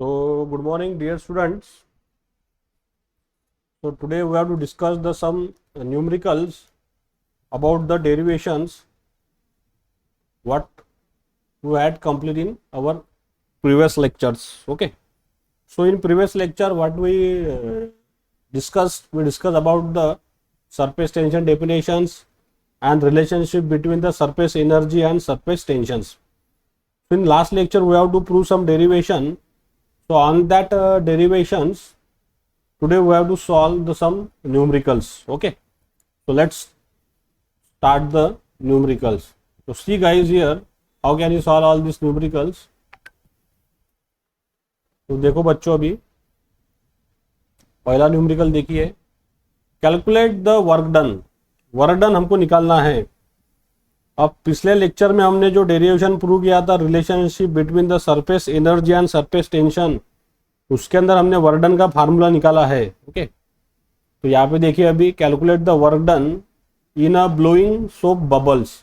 So, good morning, dear students. So, today we have to discuss some numericals about the derivations what we had completed in our previous lectures. Okay. So, in previous lecture, what we discussed about the surface tension definitions and relationship between the surface energy and surface tensions. So, in last lecture, we have to prove some derivation. So on that derivations, today we have to solve some numericals. Okay, so let's start the numericals. So see guys here, how can you solve all these numericals? तो देखो बच्चों, अभी पहला numerical देखिए, calculate the work done हमको निकालना है. अब पिछले लेक्चर में हमने जो डेरिवेशन प्रूव किया था relationship between the surface energy and surface tension, उसके अंदर हमने वर्क डन का फार्मूला निकाला है. ओके, तो यहाँ पे देखिए, अभी calculate the work done in a blowing soap bubbles.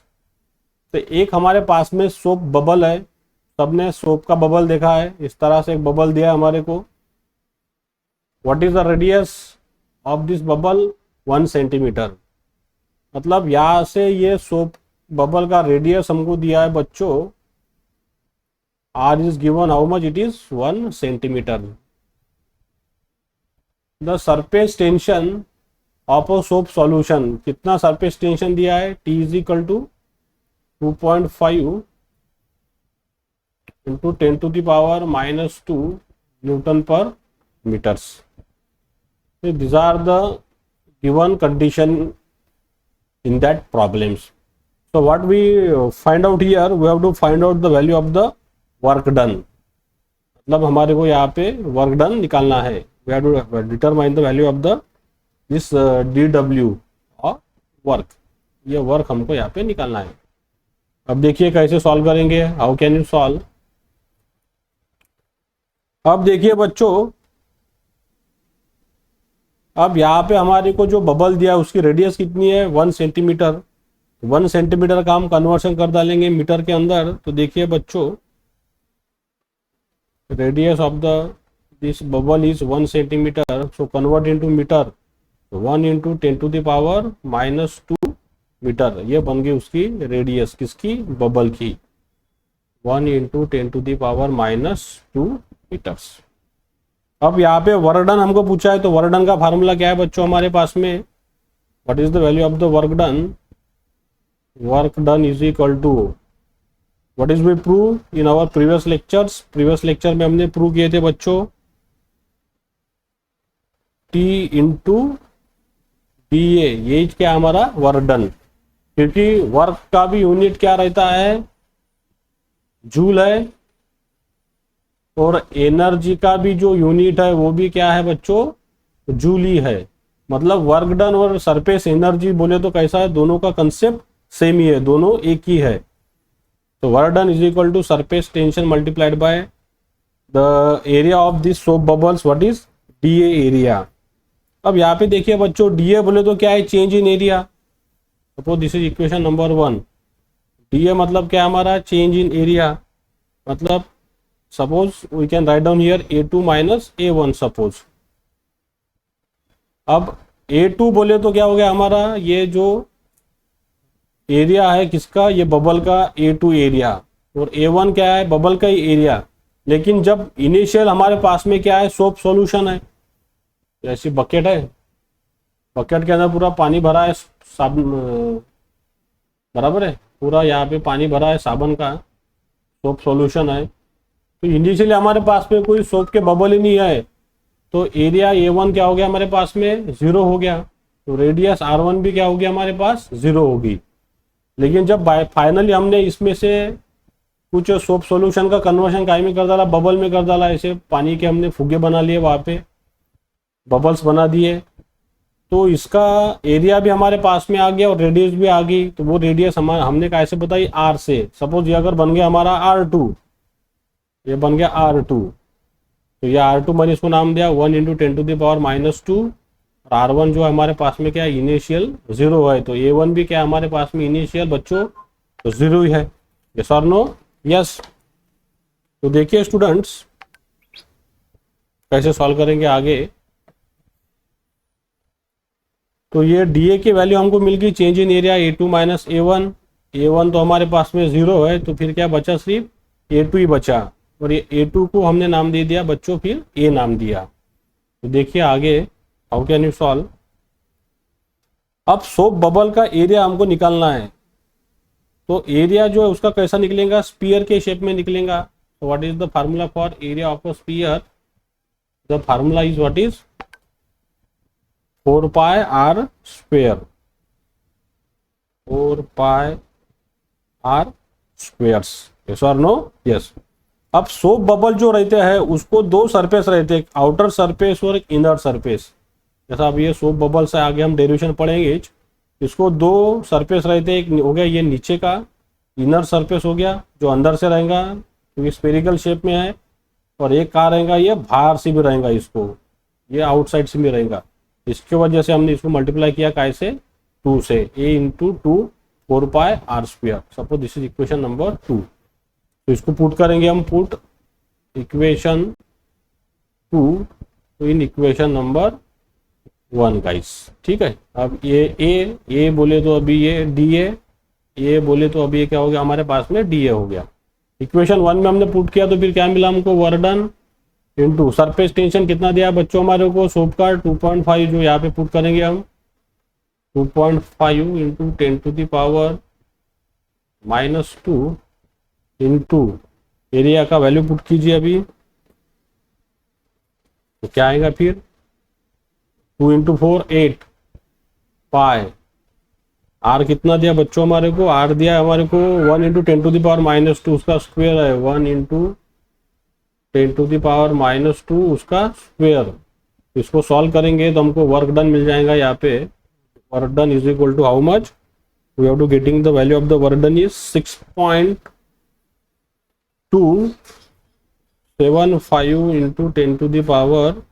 तो एक हमारे पास में सोप बबल है, सबने सोप का बबल देखा है, इस तरह से एक बबल दिया है हमारे को. What is the radius of this bubble? 1 centimetre. मतलब यहाँ से ये सोप बबल का रेडियस हमको दिया है बच्चों, R is given how much? It is 1 centimeter. The surface tension of a soap solution, कितना surface tension दिया है? T is equal to 2.5 into 10 to the power minus 2 Newton per meters. So these are the given condition in that problems. So what we find out here, we have to find out the value of the work done. मतलब हमारे को यहाँ पे work done निकालना है. We have to determine the value of the this DW और work. ये work हमको यहाँ पे निकालना है. अब देखिए कैसे सॉल्व करेंगे. How can you solve? अब देखिए बच्चों, अब यहाँ पे हमारे को जो बबल दिया है उसकी रेडियस कितनी है? 1 सेंटीमीटर. 1 सेंटीमीटर का हम कन्वर्शन कर डालेंगे मीटर के अंदर. तो देखिए बच्चों, radius of this bubble is 1 centimeter, so convert into meter. 1 into 10 to the power minus 2 metre. ये बन गई उसकी रेडियस, किसकी? बबल की. 1 into 10 to the power minus 2 metres. अब यहाँ पे वर्क डन हमको पूछा है, तो वर्क डन का फार्मूला क्या है बच्चों हमारे पास में? What is the value of the work done? Work done is equal to What is we prove in our previous lectures? previous lecture में हमने प्रूव किए थे बच्चों, T into DA. ये क्या हमारा वर्क डन, क्योंकि वर्क का भी यूनिट क्या रहता है? जूल है. और एनर्जी का भी जो यूनिट है वो भी क्या है बच्चों? जूल ही है. मतलब वर्क डन और सरफेस एनर्जी बोले तो कैसा है? दोनों का कंसेप्ट सेम ही है, दोनों एक ही है. तो work done is equal to surface tension multiplied by the area of this soap bubbles. What is? DA area. अब यहाँ पे देखिए बच्चों, DA बोले तो क्या है? Change in area. Suppose this is equation number 1. DA मतलब क्या हमारा? Change in area. मतलब suppose we can write down here A2 minus A1 suppose. अब A2 बोले तो क्या हो गया हमारा? ये जो एरिया है किसका? ये बबल का A2 एरिया. और A1 क्या है? बबल का ही एरिया. लेकिन जब इनिशियल हमारे पास में क्या है? सोप सॉल्यूशन है. ऐसी बकेट है, बकेट के अंदर पूरा पानी भरा है, साबुन बराबर है, पूरा यहाँ पे पानी भरा है साबुन का, सोप सॉल्यूशन है. तो इनिशियली हमारे पास में कोई सोप के बबल ही नहीं है, तो एरिया A1 क्या हो गया हमारे पास में? 0 हो गया. तो रेडियस R1 भी क्या होगी हमारे पास? 0 होगी. लेकिन जब फाइनली हमने इसमें से कुछ सोप सॉल्यूशन का कन्वर्शन काय में कर डाला? बबल में कर डाला. ऐसे पानी के हमने फुगे बना लिए, वहाँ पे बबल्स बना दिए. तो इसका एरिया भी हमारे पास में आ गया और रेडियस भी आ गई. तो वो रेडियस हमने कैसे बताई? R से. सपोज ये अगर बन गया हमारा R2, ये बन गया R2, तो ये R2 मैंने इसको नाम दिया 1 into 10 to the power minus 2. और R1 जो है हमारे पास में क्या है? इनिशियल 0 है. तो A1 भी क्या है हमारे पास में? इनिशियल बच्चों तो 0 ही है. Yes or no? यस. तो देखिए स्टूडेंट्स, कैसे सॉल्व करेंगे आगे। तो ये डी ए की वैल्यू हमको मिल गई, change in area A2 minus A1 तो हमारे पास में 0 है, तो फिर क्या बचा, सिर्फ A2 ही बचा, और ये A2 को हमने नाम दे दिया बच्चों, फिर A नाम दिया। तो देखिए आगे हाउ कैन यू सॉल्व। अब सोप बबल का एरिया हमको निकालना है, तो एरिया जो है उसका कैसा निकलेगा, स्पीयर के शेप में निकलेगा। तो what is the formula for area of a sphere, the formula is what is 4 pi r square, 4 pi r squares, yes or no, yes. अब सोप बबल जो रहते हैं उसको दो सरफेस रहते हैं, एक आउटर सरफेस और एक इनर सरफेस। जैसा अब ये सोप बबल से आगे हम डेरिवेशन पढ़ेंगे, इसको दो सरफेस रहते हैं, एक हो गया ये नीचे का इनर सरफेस हो गया जो अंदर से रहेगा क्योंकि स्पेरिकल शेप में है, और एक कहाँ रहेगा, ये बाहर से भी रहेगा, इसको ये आउटसाइड से भी रहेगा। इसके वजह से हमने इसको मल्टीप्लाई किया कैसे, 2 से, a into 2 4 pi are square. Suppose this is equation number 2। तो इसको पुट करेंगे हम, put equation 2 in equation number 1 guys, ठीक है। अब ये ए बोले तो अभी ये डी ए बोले तो अभी ये क्या हो गया, हमारे पास में डी ए हो गया। इक्वेशन 1 में हमने पुट किया तो फिर क्या मिला हमको, वर्डन इंटू सरफेस टेंशन कितना दिया बच्चों हमारे को, सोप का 2.5, जो यहाँ पे पुट करेंगे हम 2.5 into 10 to the power -2 into area का वैल्यू पुट कीजिए अभी, तो क्या आएगा फिर 2 इंटू 4 8 पाई, आर कितना दिया बच्चों हमारे को, आर दिया हमारे को 1 इंटू 10 टू द पावर -2, उसका स्क्वायर है 1 इंटू 10 टू द पावर -2 उसका स्क्वायर। इसको सॉल्व करेंगे तो हमको वर्क डन मिल जाएगा, यहाँ पे work done is equal to how much, we have to getting the value of the work done is 6.275 into 10 to the power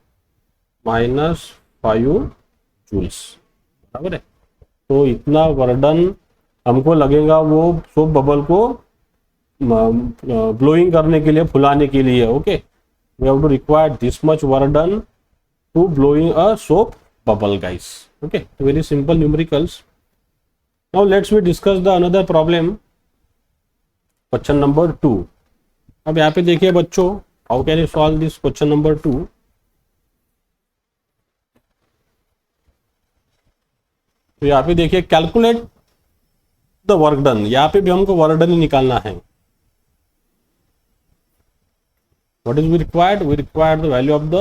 -5 joules, बराबर है। तो इतना वर्डन हमको लगेगा वो सोप बबल को ब्लोइंग करने के लिए, फुलाने के लिए, okay. We have to require this much work done to blowing a soap bubble guys, okay. Very simple numericals. Now let's we discuss the another problem, question number 2। अब यहाँ पे देखिए बच्चों, how can you solve this question number 2। तो यहाँ पे देखिए calculate the work done, यहाँ पे भी हमको वर्क डन ही निकालना है। What is we required the value of the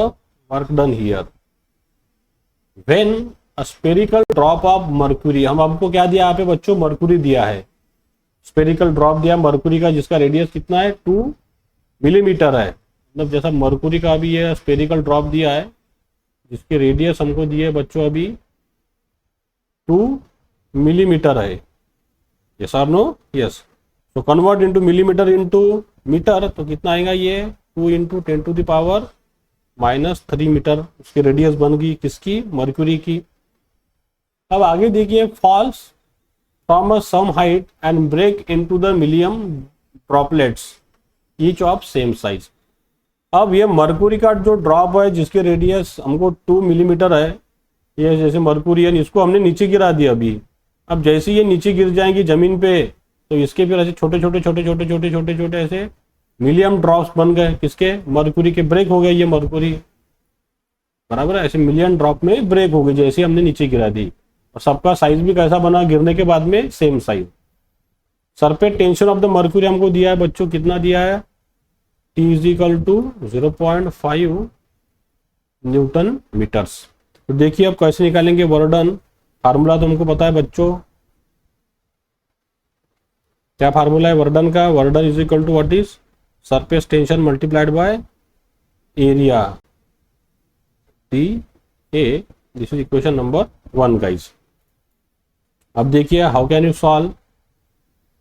work done here when a spherical drop of mercury. हम हमको क्या दिया यहाँ पे बच्चों, मर्क्यूरी दिया है, स्पेरिकल ड्रॉप दिया मर्क्यूरी का, जिसका रेडियस कितना है 2 मिलीमीटर है। मतलब जैसा मर्क्यूरी का अभी ये स्पेरिकल ड्रॉप दिया है, जिसके रेडियस हमको दिए बच्चों अभी 2 मिलीमीटर है, यस और नो, यस। तो convert into millimetre into metre, तो कितना आएगा ये 2 into 10 to the power -3 metre उसकी रेडियस बन गई, किसकी, मर्क्यूरी की। अब आगे देखिए, falls from a some height and break into the million droplets each of same size. अब ये मर्क्यूरी का जो ड्रॉप है जिसके रेडियस हमको 2 मिलीमीटर है, ये जैसे मर्क्यूरी है, इसको हमने नीचे गिरा दिया अभी। अब जैसे ये नीचे गिर जाएंगी जमीन पे, तो इसके फिर ऐसे छोटे छोटे ऐसे मिलियम ड्रॉप्स बन गए, किसके, मर्क्यूरी के। ब्रेक हो गए ये मर्क्यूरी, बराबर है, ऐसे मिलियन ड्रॉप में ब्रेक हो गई जैसे हमने नीचे गिरा दी। और सबका साइज भी कैसा बना, गिरने के बाद में same size. Surface tension of the mercury हमको दिया है बच्चों, कितना दिया है, T is equal to 0.5 newton metres. तो देखिए अब कैसे निकालेंगे वर्डन, फार्मूला तो हमको पता है बच्चों, क्या फार्मूला है वर्डन का, work done is equal to what is surface tension multiplied by area, T A. This is equation number 1 guys. अब देखिए हाउ कैन यू सॉल्व।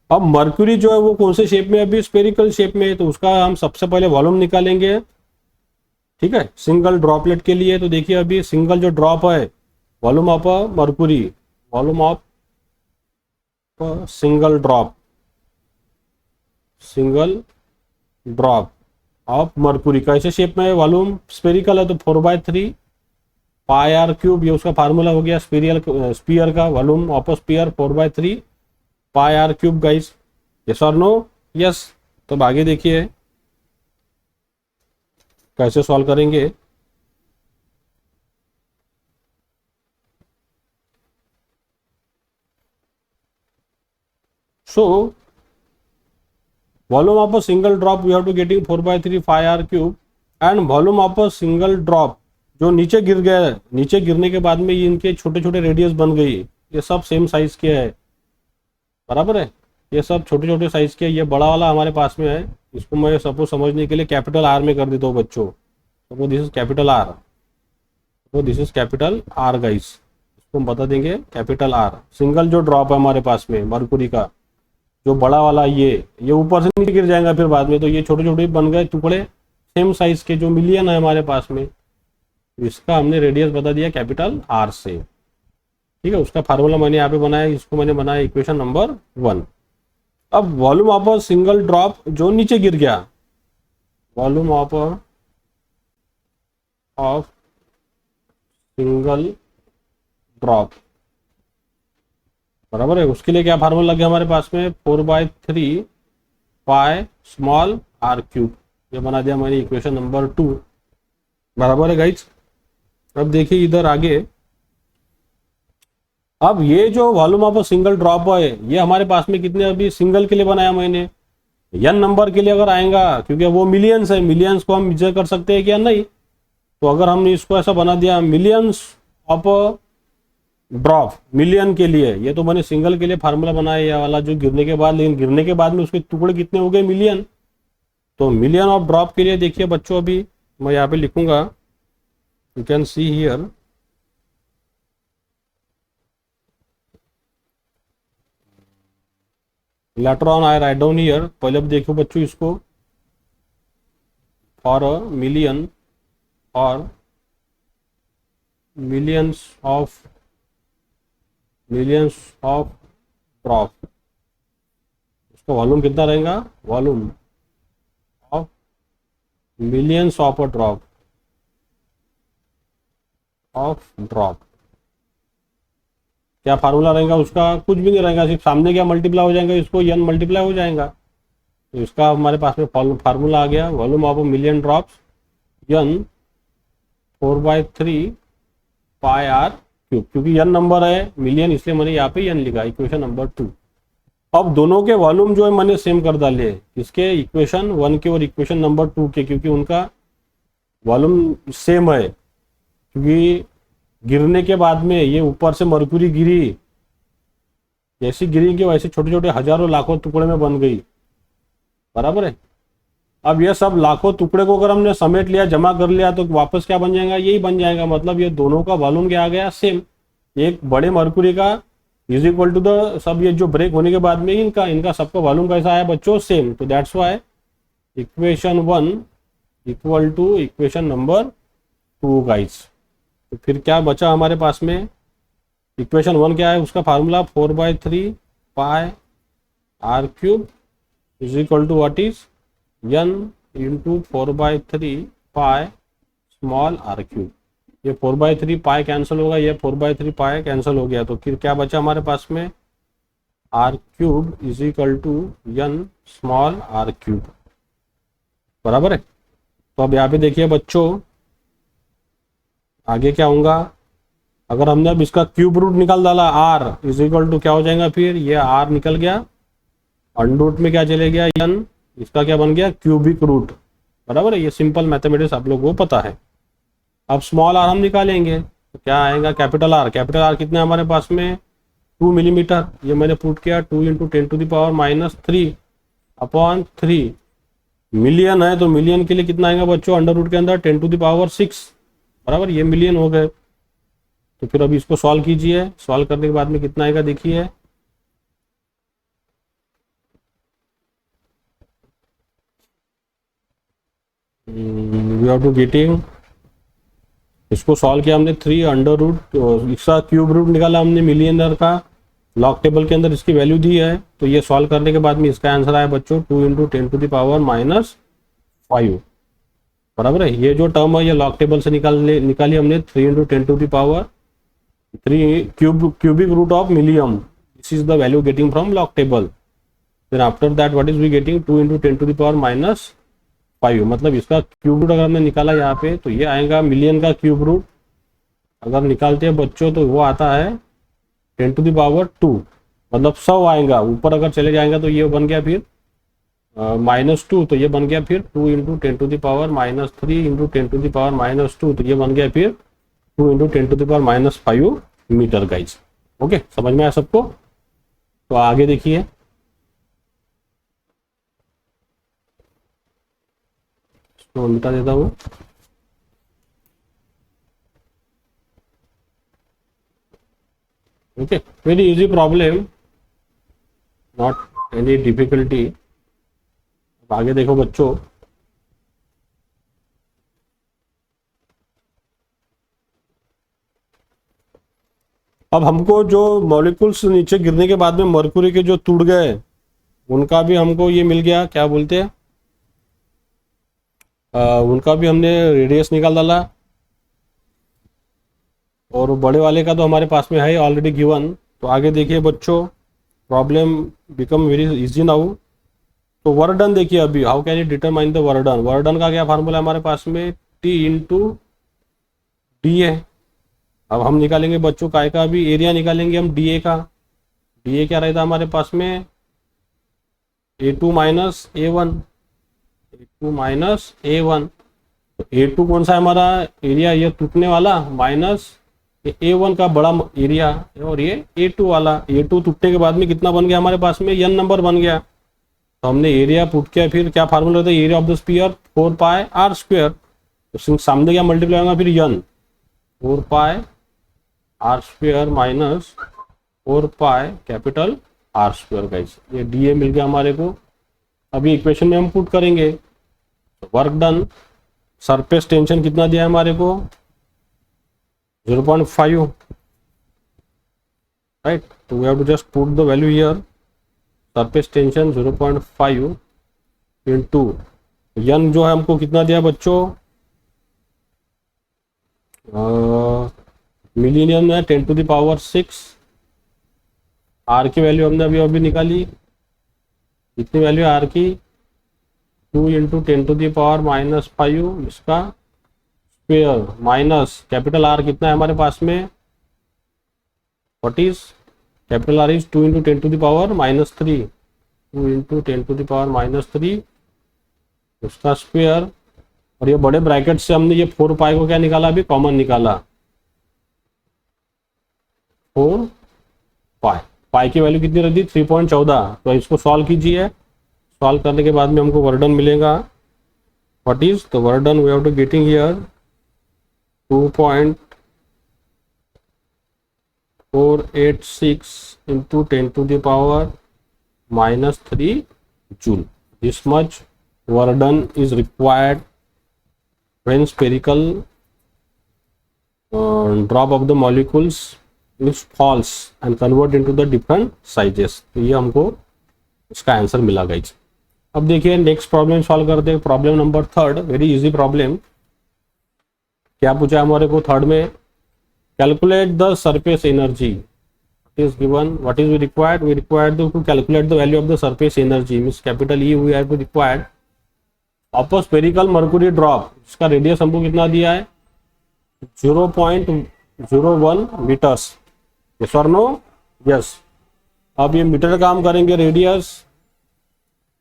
अब मर्क्यूरी जो है वो कौन से शेप में, अभी स्पेरिकल शेप में है, तो उसका हम सबसे पहले वॉल्यूम निकालेंगे, ठीक है, सिंगल ड्रॉपलेट के लिए। तो देखिए अभी सिंगल जो ड्रॉप है, volume of mercury, volume of single drop of Mercury. कैसे शेप में है, वॉल्यूम स्पेरिकल है तो 4/3 पाई आर क्यूब, ये उसका फार्मूला हो गया स्पीयर का, volume of sphere 4/3 pi r cube guys. Yes or no? Yes. तो आगे देखिए कैसे सॉल्व करेंगे। सो volume of a single drop we have to getting 4/3 phi r cube and volume of a single drop जो नीचे गिर गया है, नीचे गिरने के बाद में ये इनके छोटे छोटे रेडियस बन गई, ये सब सेम साइज के है, बराबर है, ये सब छोटे छोटे साइज के। ये बड़ा वाला हमारे पास में है, इसको मैं सपोज समझने के लिए कैपिटल आर में कर देता हूँ बच्चों। Suppose this is capital R, तो this is capital R guys, इसको हम बता देंगे कैपिटल आर। सिंगल जो ड्रॉप है हमारे पास में मर्कुरी का, जो बड़ा वाला ये ऊपर से नीचे गिर जाएगा फिर बाद में, तो ये छोटे छोटे बन गए टुकड़े सेम साइज के, जो मिलियन है हमारे पास में, इसका हमने रेडियस बता दिया कैपिटल आर से। ठीक है, उसका फार्मूला मैंने यहाँ पे बनाया, इसको मैंने बनाया इक्वेशन नंबर 1। अब volume of a single drop जो नीचे गिर गया, वॉल्यूम ऑफ सिंगल ड्रॉप, बराबर है, उसके लिए क्या फार्मूला लगे हमारे पास में 4/3 पाई स्मॉल आर क्यूब, ये बना दिया मैंने इक्वेशन नंबर 2, बराबर है गाइज। अब देखिए इधर आगे, अब ये जो वॉल्यूम ऑफ सिंगल ड्रॉप है ये हमारे पास में कितने, अभी सिंगल के लिए बनाया मैंने, n नंबर के लिए अगर आएगा, क्योंकि वो मिलियंस है, मिलियंस को हम मेजर कर सकते हैं क्या, नहीं। तो अगर हमने इसको ऐसा बना दिया मिलियंस ऑफ ड्रॉप मिलियन के लिए, ये तो मैंने सिंगल के लिए फार्मूला बनाया ये वाला जो गिरने के बाद, लेकिन गिरने के बाद में उसके टुकड़े कितने हो गए, मिलियन। तो मिलियन ऑफ ड्रॉप के लिए देखिए बच्चों, अभी मैं यहाँ पे लिखूंगा, you can see here, later on I right down here. पहले अब देखो बच्चों इसको, फॉर अ मिलियन और मिलियंस ऑफ ड्रॉप, उसका वॉल्यूम कितना रहेगा, volume of millions of a drop क्या फार्मूला रहेगा उसका, कुछ भी नहीं रहेगा, सिर्फ सामने क्या मल्टीप्लाई हो जाएगा, इसको n मल्टीप्लाई हो जाएगा। तो इसका हमारे पास में फार्मूला आ गया, volume of million drops n 4/3 pi r cube, क्योंकि n नंबर है मिलियन इसलिए मैंने यहाँ पे n लिखा, इक्वेशन नंबर 2। अब दोनों के वॉल्यूम जो है मैंने सेम कर डाले, इसके इक्वेशन 1 के और इक्वेशन नंबर 2 के, क्योंकि उनका वॉल्यूम सेम है, क्योंकि गिरने के बाद में ये ऊपर से मर्क्यूरी गिरी, जैसी गिरी कि वैसे छोटे छोटे हजारों लाखों टुकड़े में बन गई, बराबर है। अब ये सब लाखों टुकड़े को अगर हमने समेट लिया, जमा कर लिया, तो वापस क्या बन जाएगा, यही बन जाएगा। मतलब ये दोनों का वॉल्यूम क्या आ गया, सेम। एक बड़े मर्क्यूरी का is equal to the sub, ये जो ब्रेक होने के बाद में इनका सबका वॉल्यूम कैसा आया बच्चों, सेम। तो that's why equation 1 equal to equation number 2 guys. तो फिर क्या बचा हमारे पास में, इक्वेशन 1 क्या है, उसका formula 4/3 pi r cube is equal to what is n into 4/3 pi small r cube. ये 4/3 पाई कैंसिल होगा, ये 4/3 पाई कैंसिल हो गया, तो फिर क्या बचा हमारे पास में, r cube is equal to n small r cube, बराबर है। तो अब यहाँ पे देखिए बच्चों आगे क्या होगा, अगर हमने अब इसका क्यूब रूट निकाल डाला, r इज इक्वल टू क्या हो जाएगा, फिर ये r निकल गया, अंडर रूट में क्या चले गया n, इसका क्या बन गया, क्यूबिक रूट, बराबर है। ये सिंपल मैथमेटिक्स आप लोगों को पता है। अब स्मॉल आर हम निकालेंगे तो क्या आएगा, कैपिटल आर। कैपिटल आर कितना है हमारे पास में, 2 मिलीमीटर, ये मैंने पुट किया 2 इंटू 10⁻³ अपॉन 3। मिलियन है तो मिलियन के लिए कितना आएगा बच्चों, अंडर रूट के अंदर 10⁻6, बराबर, ये मिलियन हो गए। तो फिर अभी इसको सॉल्व कीजिए, सॉल्व करने के बाद में कितना आएगा देखिए, वी हैव टू गेटिंग, इसको सॉल्व किया हमने 3 अंडर रूट, इसका क्यूब रूट निकाला हमने मिलियनर का, लॉग टेबल के अंदर इसकी वैल्यू दी है। तो ये सॉल्व करने के बाद में इसका आंसर आया बच्चों 2 इंटू 10⁻⁵, बराबर है। ये जो टर्म है ये लॉग टेबल से निकाली हमने 3 into 10 to the power 3 cubic root of million, this is the value getting from log table. Then after that what is we getting 2 into 10 to the power -5, मतलब इसका क्यूब रूट अगर हमने निकाला यहाँ पे तो ये आएगा मिलियन का क्यूब रूट, अगर निकालते हैं बच्चों तो वो आता है 10 टू द पावर 2, मतलब 100 आएगा। ऊपर अगर चले जाएगा तो ये बन गया फिर -2, तो ये बन गया फिर 2 into 10 to the power -3 into 10 to the power -2, तो ये बन गया फिर 2 into 10 to the power -5 metre guys. Okay, समझ में आया सबको? तो आगे देखिए, तो मिटा देता हूँ। Okay, very easy problem, not any difficulty. आगे देखो बच्चों, अब हमको जो मॉलिक्यूल्स नीचे गिरने के बाद में मरकुरी के जो टूट गए उनका भी हमको ये मिल गया, क्या बोलते हैं, उनका भी हमने रेडियस निकाल डाला, और बड़े वाले का तो हमारे पास में है ऑलरेडी गिवन। तो आगे देखिए बच्चों, problem become very easy now. तो वर्क डन देखिए, अभी how can you determine the work done. Work done का क्या फार्मूला है हमारे पास में, टी इंटू डी ए। अब हम निकालेंगे बच्चों काय का, अभी एरिया निकालेंगे हम डी ए का। डी ए क्या रहता हमारे पास में, A2 minus A1, A2 minus A1। तो A2 कौन सा है हमारा एरिया, ये टूटने वाला, माइनस A1 का बड़ा एरिया, और ये A2 वाला। A2 टूटने के बाद में कितना बन गया हमारे पास में, n नंबर बन गया। तो हमने एरिया पुट किया, फिर क्या फार्मूला होता है, area of the sphere 4 pi are square. तो सामने क्या मल्टीप्लाई होगा फिर n, 4 pi are square minus 4 pi capital R square guys. ये डी ए मिल गया हमारे को। अभी इक्वेशन में हम पुट करेंगे, वर्क डन, सरफेस टेंशन कितना दिया है हमारे को, 0.5, राइट। तो we have to just put the value here, surface tension 0.5 into n जो है हमको कितना दिया बच्चों, मिलियन है 10 टू द पावर 6। आर की वैल्यू हमने अभी निकाली, कितनी वैल्यू आर की, 2 इंटू 10 टू द पावर -5 इसका स्क्वायर, माइनस कैपिटल आर कितना है हमारे पास में, what is capital R is 2 into 10 to the power -3, 2 into 10 to the power -3 उसका स्क्वायर। और ये बड़े ब्रैकेट से हमने ये 4 पाई को क्या निकाला, अभी कॉमन निकाला, 4 पाई। पाई की वैल्यू कितनी रहती, 3.14। तो इसको सॉल्व कीजिए, सॉल्व करने के बाद में हमको वर्डन मिलेगा, व्हाट इज तो work done we have to getting here 2.486 into 10 to the power -3 joule. This much work done is required when spherical drop of the molecules is falls and convert into the different sizes। तो ये हमको इसका answer मिला guys. अब देखिए next problem solve करते हैं, problem number 3, very easy problem. क्या पूछा हमारे को थर्ड में, calculate the surface energy is given, what is we required, we required to calculate the value of the surface energy, means capital E we have to required of a spherical Mercury drop. इसका radius हमको कितना दिया है, 0.01 metres, yes or no, yes. अब ये metre काम करेंगे radius,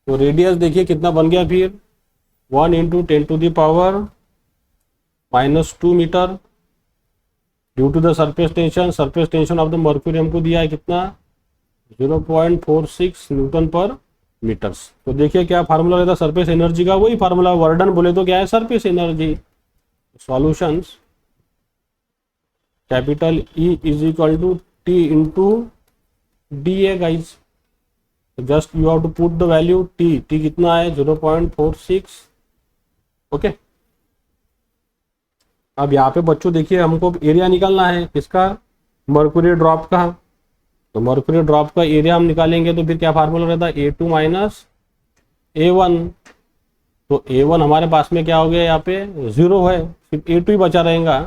तो रेडियस देखिए कितना बन गया फिर, 1 into 10 to the power -2 metre due to the surface tension. Surface tension of the mercury हमको दिया है कितना, 0.46 न्यूटन पर मीटर्स। तो देखिए क्या फार्मूला रहता है सरफेस एनर्जी का, वही फार्मूला, वर्क डन बोले तो क्या है, surface energy. Solutions, capital E is equal to T into d A guys. Just you have to put the value T कितना है, 0.46, ओके। अब यहाँ पे बच्चों देखिए हमको एरिया निकालना है किसका, मर्क्यूरी ड्रॉप का। तो मर्क्यूरी ड्रॉप का एरिया हम निकालेंगे तो फिर क्या फार्मूला रहता है, A2 माइनस A1। तो A1 हमारे पास में क्या हो गया, यहाँ पे 0 है, सिर्फ A2 ही बचा रहेगा।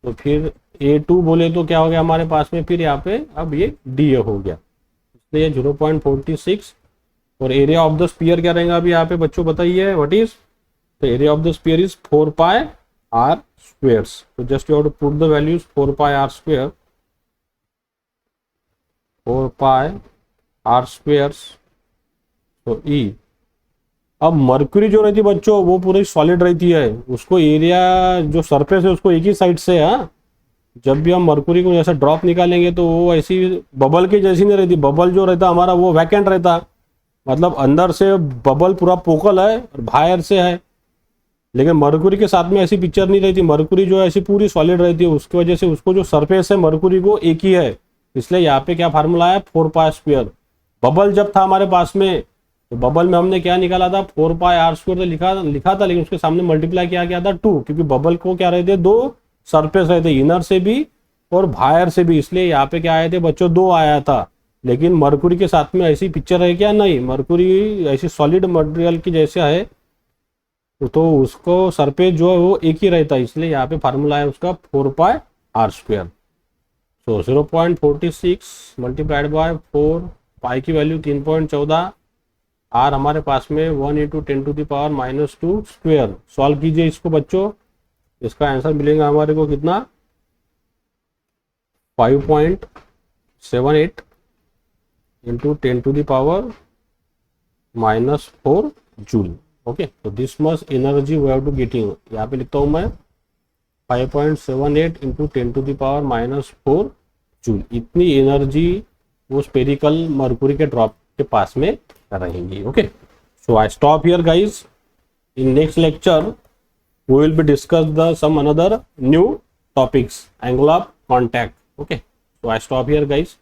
तो फिर A2 बोले तो क्या हो गया हमारे पास में, फिर यहाँ पे अब ये DA हो गया, इसलिए 0.46। और एरिया ऑफ द स्फीयर क्या रहेगा अभी यहाँ पे बच्चों बताइए, what is the area of the sphere is 4 pi r squares. तो just you have to put the values 4 pi r square, 4 pi r squares. तो E, अब मर्क्यूरी जो रहती है बच्चों वो पूरी सॉलिड रहती है, उसको एरिया जो सरफेस है उसको एक ही साइड से, हाँ जब भी हम मर्क्यूरी को जैसे ड्रॉप निकालेंगे तो वो ऐसी बबल की जैसी नहीं रहती, बबल जो रहता हमारा वो वैकेंट रहता, मतलब अंदर से बबल पूरा पोकल है और बाहर से है। लेकिन मर्क्यूरी के साथ में ऐसी पिक्चर नहीं रहती, मर्क्यूरी जो है ऐसी पूरी सॉलिड रहती है, उसकी वजह से उसको जो सरफेस है मर्क्यूरी को एक ही है, इसलिए यहाँ पे क्या फार्मूला है 4 पाई स्क्वायर। बबल जब था हमारे पास में तो बबल में हमने क्या निकाला था 4 पाई r स्क्वायर तो लिखा था, लेकिन उसके सामने मल्टीप्लाई किया गया था 2, क्योंकि बबल को क्या रहते दो सरफेस रहते, इनर से भी और बाहर से भी, इसलिए यहाँ पे क्या आए थे बच्चों 2 आया था। लेकिन मर्क्यूरी के साथ में ऐसी पिक्चर है क्या, नहीं, मर्क्यूरी ऐसी सॉलिड मटेरियल की जैसे है तो उसको सरफेस जो है वो एक ही रहता है, इसलिए यहाँ पे फार्मूला है उसका 4 pi r square. So 0.46 multiplied by 4, पाई की वैल्यू 3.14, आर हमारे पास में 1 × 10⁻² स्क्वेयर। सॉल्व कीजिए इसको बच्चों, इसका आंसर मिलेगा हमारे को कितना 5.78 × 10⁻⁻4 जूल। ओके, तो this much energy we have to getting, यहाँ पे लिखता हूँ मैं 5.78 × 10⁻⁻4 जूल, इतनी एनर्जी वो स्पेरिकल मर्क्यूरी के ड्रॉप के पास में रहेंगी। Okay, so I stop here guys, in next lecture we will be discuss the some another new topics, angle of contact. Okay, so I stop here guys.